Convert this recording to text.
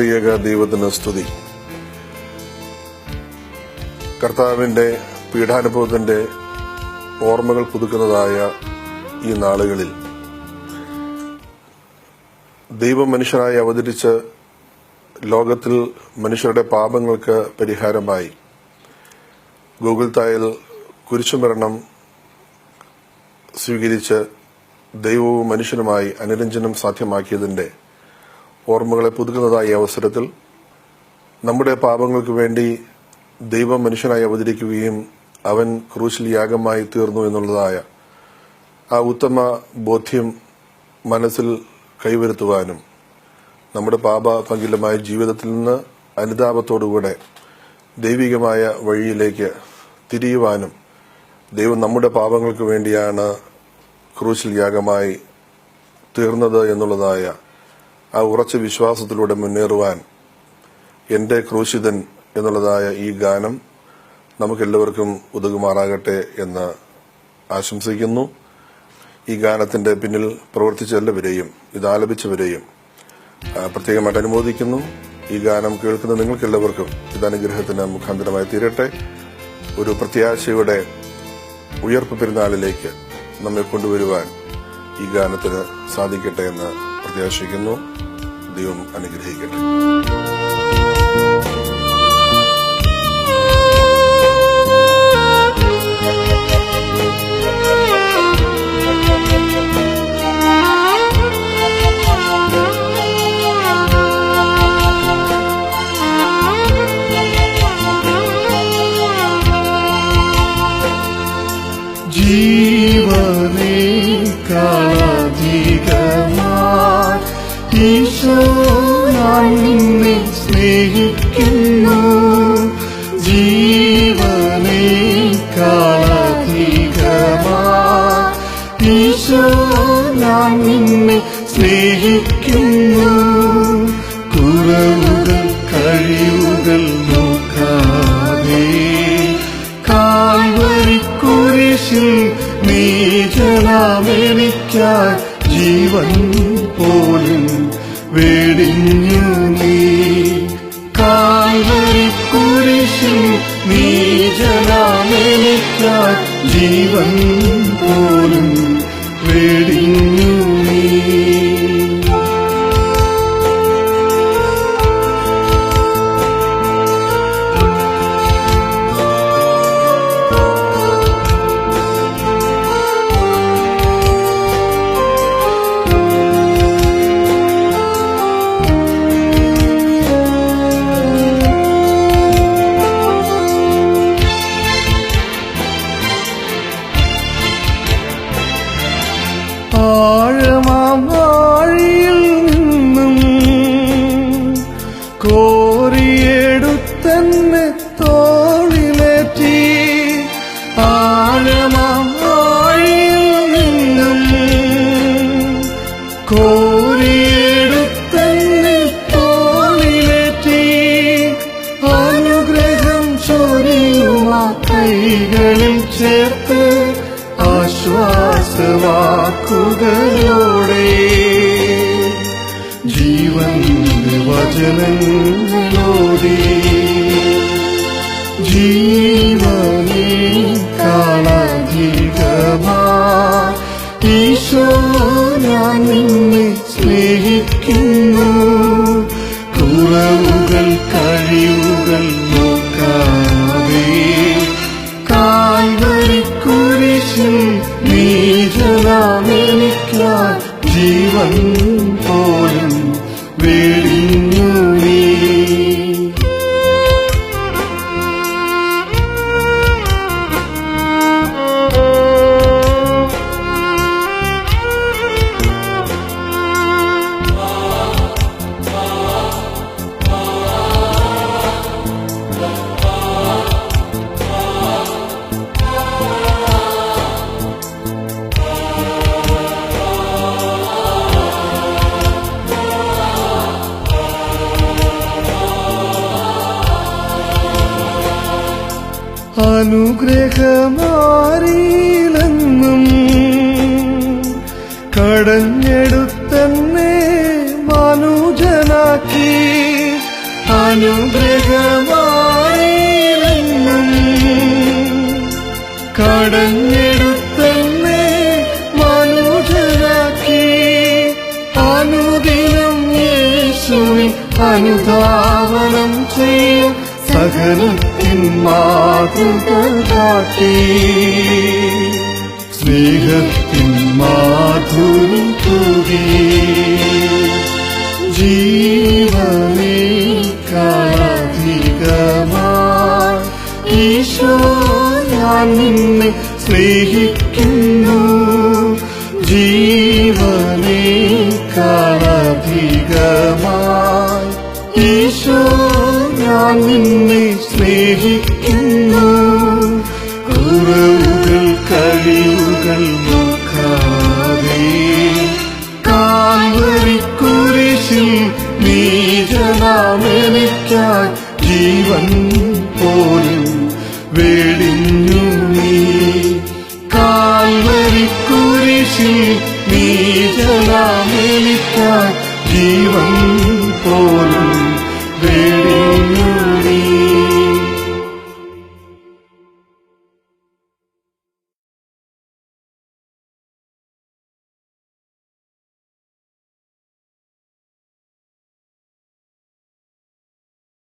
ത്രിയേക ദൈവത്തിന് സ്തുതി. കർത്താവിന്റെ പീഡാനുഭവത്തിന്റെ ഓർമ്മകൾ പുതുക്കുന്നതായ ഈ നാളുകളിൽ ദൈവം മനുഷ്യനായി അവതരിച്ച് ലോകത്തിൽ മനുഷ്യരുടെ പാപങ്ങൾക്ക് പരിഹാരമായി ഗോകുൽത്തായിൽ കുരിശുമരണം സ്വീകരിച്ച് ദൈവവും മനുഷ്യനുമായി അനുരഞ്ജനം സാധ്യമാക്കിയതിന്റെ ഓർമ്മകളെ പുതുക്കുന്നതായ അവസരത്തിൽ നമ്മുടെ പാപങ്ങൾക്ക് വേണ്ടി ദൈവം മനുഷ്യനായി അവതരിക്കുകയും അവൻ ക്രൂശിൽ യാഗമായി തീർന്നു എന്നുള്ളതായ ആ ഉത്തമ ബോധ്യം മനസ്സിൽ കൈവരുത്തുവാനും നമ്മുടെ പാപപങ്കിലമായ ജീവിതത്തിൽ നിന്ന് അനുതാപത്തോടുകൂടെ ദൈവികമായ വഴിയിലേക്ക് തിരിയുവാനും ദൈവം നമ്മുടെ പാപങ്ങൾക്ക് വേണ്ടിയാണ് ക്രൂശിൽ യാഗമായി തീർന്നത് എന്നുള്ളതായ ആ ഉറച്ച വിശ്വാസത്തിലൂടെ മുന്നേറുവാൻ എന്റെ ക്രൂശിതൻ എന്നുള്ളതായ ഈ ഗാനം നമുക്കെല്ലാവർക്കും ഉതകുമാറാകട്ടെ എന്ന് ആശംസിക്കുന്നു. ഈ ഗാനത്തിന്റെ പിന്നിൽ പ്രവർത്തിച്ച എല്ലാവരെയും ഇത് ആലപിച്ചവരെയും പ്രത്യേകമായിട്ട് അനുമോദിക്കുന്നു. ഈ ഗാനം കേൾക്കുന്ന നിങ്ങൾക്കെല്ലാവർക്കും ഇത് അനുഗ്രഹത്തിന് മുഖാന്തരമായി തീരട്ടെ. ഒരു പ്രത്യാശയുടെ ഉയർപ്പ് പെരുന്നാളിലേക്ക് നമ്മെ കൊണ്ടുവരുവാൻ ഈ ഗാനത്തിന് സാധിക്കട്ടെ എന്ന് പ്രത്യാശിക്കുന്നു. ദൈവം അനുഗ്രഹിക്കട്ടെ. ജീവനേക്കാളധികമായി ഈശോ ഞാൻ നിന്നെ സ്നേഹിക്കുന്നു. ജീവനേക്കാളധികമായി ഈശോ ഞാൻ നിന്നെ സ്നേഹിക്കുന്നു. കുറവുകൾ കഴിവുകൾ നോക്കാതെ കാൽവരിക്കുരിശിൽ നീ ജനമെനിക്കായി ജീവൻ പോലും വെടിഞ്ഞു. നീ കാൽവരിക്കുരിശിൽ നീ ജനമെനിക്കായി ജീവൻ പോലും വെടിഞ്ഞു. നീ ആഴമാഴിയിൽ നിന്നും കോരിയെടുത്തന്നെ തോളിലേറ്റി. ആഴമാഴിയിൽ നിന്നും കോരിയെടുത്തന്നെ തോളിലേറ്റി. അനുഗ്രഹം ചൊരിയുമാ കൈകളിൽ ചേർത്ത് ആശ്വാസവാക്കുകളോടെ ജീവന്റെ വചനങ്ങളോടെ ജീവനേക്കാളധികമായി ഈശോ ഞാൻ നിന്നെ സ്നേഹിക്കുന്നു. കുറവുകൾ കഴിവുകൾ നോക്കാതെ കാൽവരിക്കുരിശിൽ നീ ജനമെനിക്കായി ജീവൻ പോലും വെടിഞ്ഞു. നീ അനുഗ്രഹമാരിയിലെന്നും കടഞ്ഞെടുത്തന്നെ മനുജനാക്കി. അനുഗ്രഹമായിലെന്നും കടഞ്ഞെടുത്തന്നെ മനുജനാക്കി അനുദിനം യേശുവിൻ അനുധാവനം ചെയ്യും സഹനത്തിൻ മാതൃക കാട്ടി സ്നേഹത്തിൻ മാധുരി തൂകി ജീവനേക്കാളധികമായി ഈശോ ഞാൻ നിന്നെ സ്നേഹിക്കുന്നു ജീവനേക്കാളധികമായി ഈശോ ഞാൻ നിന്നെ സ്നേഹിക്കുന്നു കുറവുകൾ കഴിവുകൾ നോക്കാതെ കാൽവരിക്കുരിശിൽ നീജനാമെനിക്കായി ജീവൻ